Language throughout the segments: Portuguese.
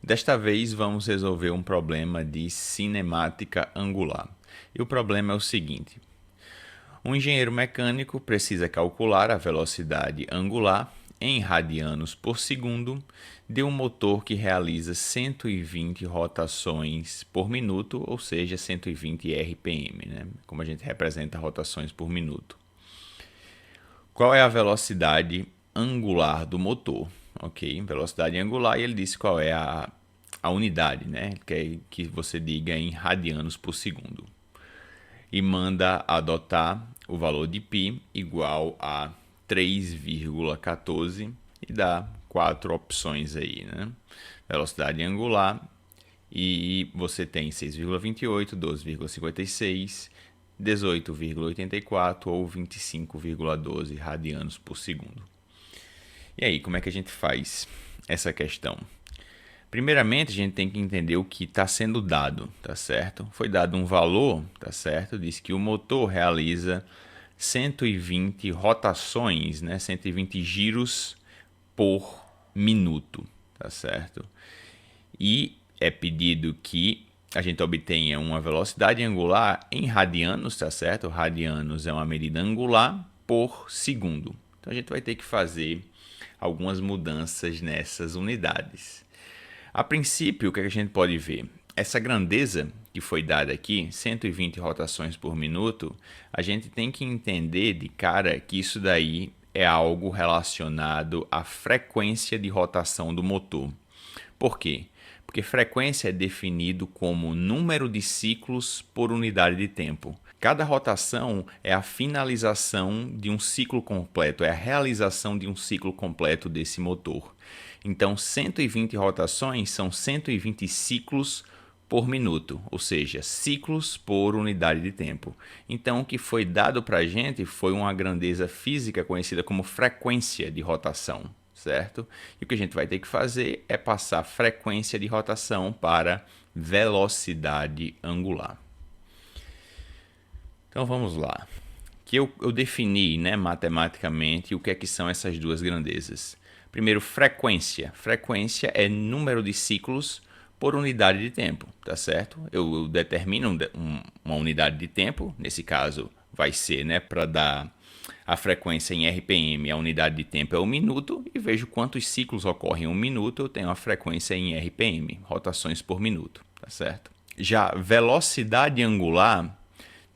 Desta vez vamos resolver um problema de cinemática angular. E o problema é o seguinte: um engenheiro mecânico precisa calcular a velocidade angular em radianos por segundo de um motor que realiza 120 rotações por minuto, ou seja, 120 RPM, né? Como a gente representa rotações por minuto. Qual é a velocidade angular do motor? Ok, velocidade angular, e ele disse qual é a unidade, né? Quer que você diga em radianos por segundo. E manda adotar o valor de π igual a 3,14 e dá 4 opções aí, né? Velocidade angular, e você tem 6,28, 12,56, 18,84 ou 25,12 radianos por segundo. E aí, como é que a gente faz essa questão? Primeiramente, a gente tem que entender o que está sendo dado, tá certo? Foi dado um valor, tá certo? Diz que o motor realiza 120 rotações, né? 120 giros por minuto, tá certo? E é pedido que a gente obtenha uma velocidade angular em radianos, tá certo? Radianos é uma medida angular por segundo. Então a gente vai ter que fazer algumas mudanças nessas unidades. A princípio, o que a gente pode ver? Essa grandeza que foi dada aqui, 120 rotações por minuto, a gente tem que entender de cara que isso daí é algo relacionado à frequência de rotação do motor. Por quê? Porque frequência é definido como número de ciclos por unidade de tempo. Cada rotação é a finalização de um ciclo completo, é a realização de um ciclo completo desse motor. Então, 120 rotações são 120 ciclos por minuto, ou seja, ciclos por unidade de tempo. Então, o que foi dado para a gente foi uma grandeza física conhecida como frequência de rotação, certo? E o que a gente vai ter que fazer é passar frequência de rotação para velocidade angular. Então vamos lá. Que eu defini, né, matematicamente o que é que são essas duas grandezas. Primeiro, frequência. Frequência é número de ciclos por unidade de tempo, tá certo? Eu determino uma unidade de tempo, nesse caso vai ser, né, para dar a frequência em RPM, a unidade de tempo é o minuto, e vejo quantos ciclos ocorrem em um minuto, eu tenho a frequência em RPM, rotações por minuto, tá certo? Já velocidade angular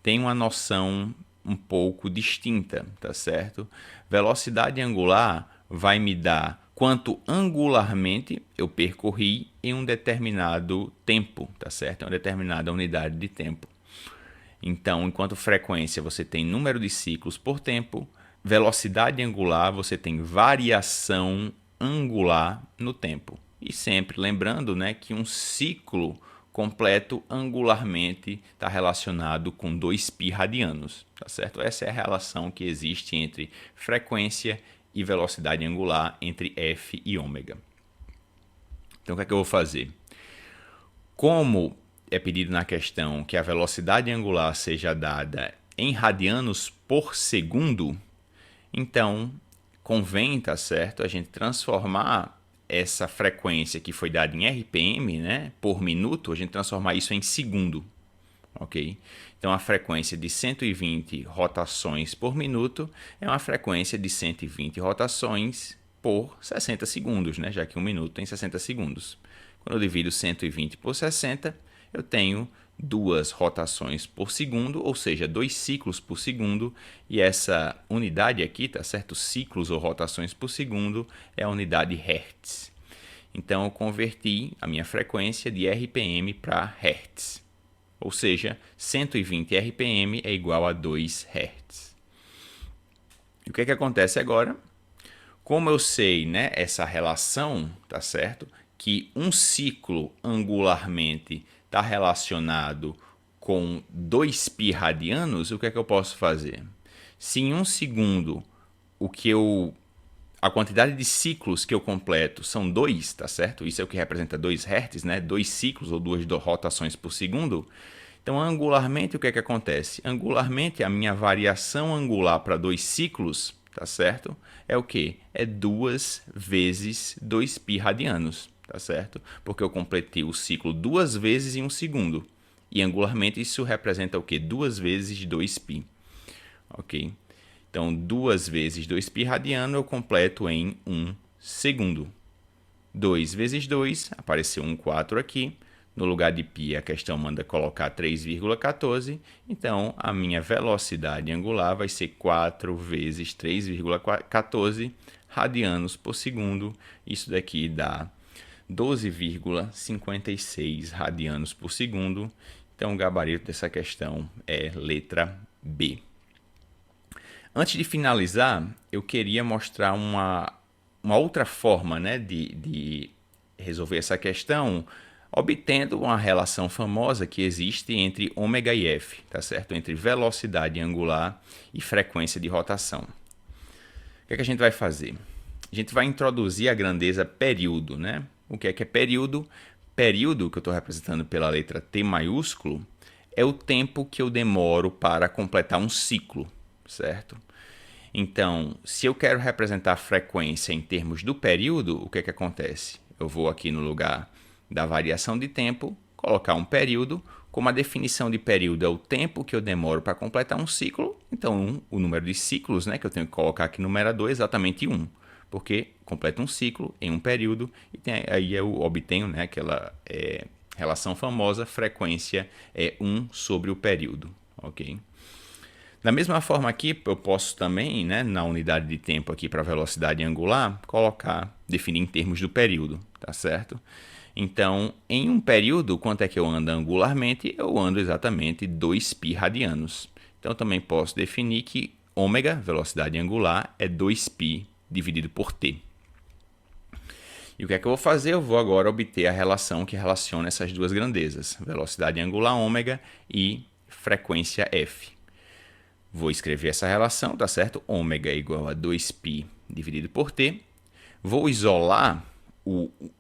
tem uma noção um pouco distinta, tá certo? Velocidade angular vai me dar quanto angularmente eu percorri em um determinado tempo, tá certo? Em uma determinada unidade de tempo. Então, enquanto frequência você tem número de ciclos por tempo, velocidade angular você tem variação angular no tempo. E sempre lembrando, né, que um ciclo completo angularmente está relacionado com 2π radianos, tá certo? Essa é a relação que existe entre frequência e velocidade angular, entre f e ômega. Então, o que é que eu vou fazer? Como é pedido na questão que a velocidade angular seja dada em radianos por segundo, então convém, tá certo, a gente transformar essa frequência que foi dada em RPM, né, por minuto, a gente transformar isso em segundo, ok? Então, a frequência de 120 rotações por minuto é uma frequência de 120 rotações por 60 segundos, né, já que um minuto tem 60 segundos. Quando eu divido 120 por 60, eu tenho 2 rotações por segundo, ou seja, 2 ciclos por segundo, e essa unidade aqui, tá certo? Ciclos ou rotações por segundo é a unidade Hertz. Então eu converti a minha frequência de RPM para Hertz, ou seja, 120 RPM é igual a 2 Hertz. E o que é que acontece agora? Como eu sei, né, essa relação, tá certo? Que um ciclo angularmente está relacionado com 2π radianos, o que é que eu posso fazer? Se em um segundo a quantidade de ciclos que eu completo são 2, tá certo? Isso é o que representa 2 Hz, né? 2 ciclos ou 2 rotações por segundo. Então, angularmente, o que é que acontece? Angularmente, a minha variação angular para 2 ciclos, tá certo? É o quê? É 2 vezes 2π radianos, tá certo? Porque eu completei o ciclo 2 vezes em 1 segundo. E angularmente isso representa o quê? 2 vezes 2π, ok? Então, 2 vezes 2π radiano eu completo em 1 segundo. 2 vezes 2, apareceu um 4 aqui. No lugar de π, a questão manda colocar 3,14. Então, a minha velocidade angular vai ser 4 vezes 3,14 radianos por segundo. Isso daqui dá 12,56 radianos por segundo. Então, o gabarito dessa questão é letra B. Antes de finalizar, eu queria mostrar uma outra forma, né, de resolver essa questão, obtendo uma relação famosa que existe entre ômega e F, tá certo? Entre velocidade angular e frequência de rotação. O que é que a gente vai fazer? A gente vai introduzir a grandeza período, né? O que é período? Período, que eu estou representando pela letra T maiúsculo, é o tempo que eu demoro para completar um ciclo, certo? Então, se eu quero representar a frequência em termos do período, o que é que acontece? Eu vou aqui no lugar da variação de tempo, colocar um período. Como a definição de período é o tempo que eu demoro para completar um ciclo, então o número de ciclos, né, que eu tenho que colocar aqui no numerador é exatamente 1, porque completa um ciclo em um período e aí eu obtenho, né, aquela relação famosa, frequência é 1 sobre o período, ok? Da mesma forma aqui, eu posso também, né, na unidade de tempo aqui para velocidade angular, definir em termos do período, tá certo? Então, em um período, quanto é que eu ando angularmente? Eu ando exatamente 2π radianos. Então, eu também posso definir que ômega, velocidade angular, é 2π dividido por t. E o que é que eu vou fazer? Eu vou agora obter a relação que relaciona essas duas grandezas, velocidade angular ômega e frequência f. Vou escrever essa relação, tá certo? Ômega é igual a 2π dividido por t. Vou isolar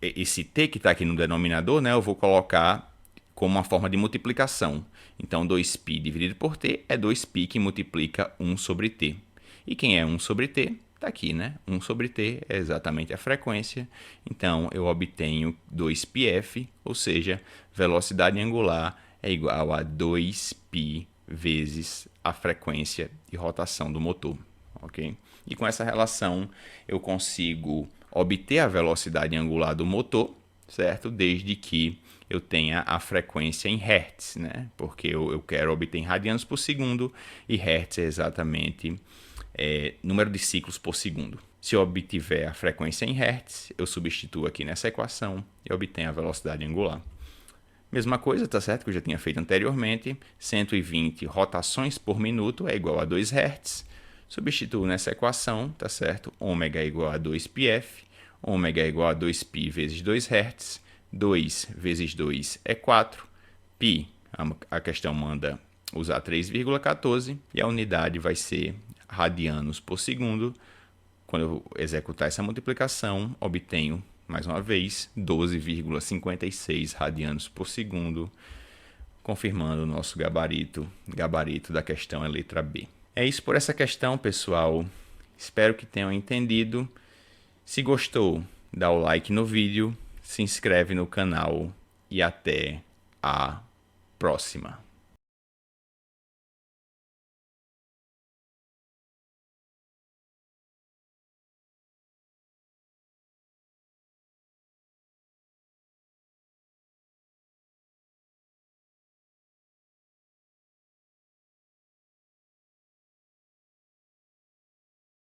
esse t que está aqui no denominador, né? Eu vou colocar como uma forma de multiplicação. Então, 2π dividido por t é 2π que multiplica 1 sobre t. E quem é 1 sobre t? Está aqui, né? 1 sobre t é exatamente a frequência. Então, eu obtenho 2πf, ou seja, velocidade angular é igual a 2π vezes a frequência de rotação do motor, ok? E com essa relação eu consigo obter a velocidade angular do motor, certo? Desde que eu tenha a frequência em Hertz, né? Porque eu quero obter em radianos por segundo e Hertz é exatamente número de ciclos por segundo. Se eu obtiver a frequência em Hertz, eu substituo aqui nessa equação e obtenho a velocidade angular. Mesma coisa, tá certo? Que eu já tinha feito anteriormente. 120 rotações por minuto é igual a 2 Hz. Substituo nessa equação, tá certo? Ômega é igual a 2πf. Ômega é igual a 2π vezes 2 Hz. 2 vezes 2 é 4. Π, a questão manda usar 3,14. E a unidade vai ser radianos por segundo. Quando eu executar essa multiplicação, obtenho mais uma vez, 12,56 radianos por segundo, confirmando o nosso gabarito. Gabarito da questão é letra B. É isso por essa questão, pessoal. Espero que tenham entendido. Se gostou, dá o like no vídeo, se inscreve no canal e até a próxima.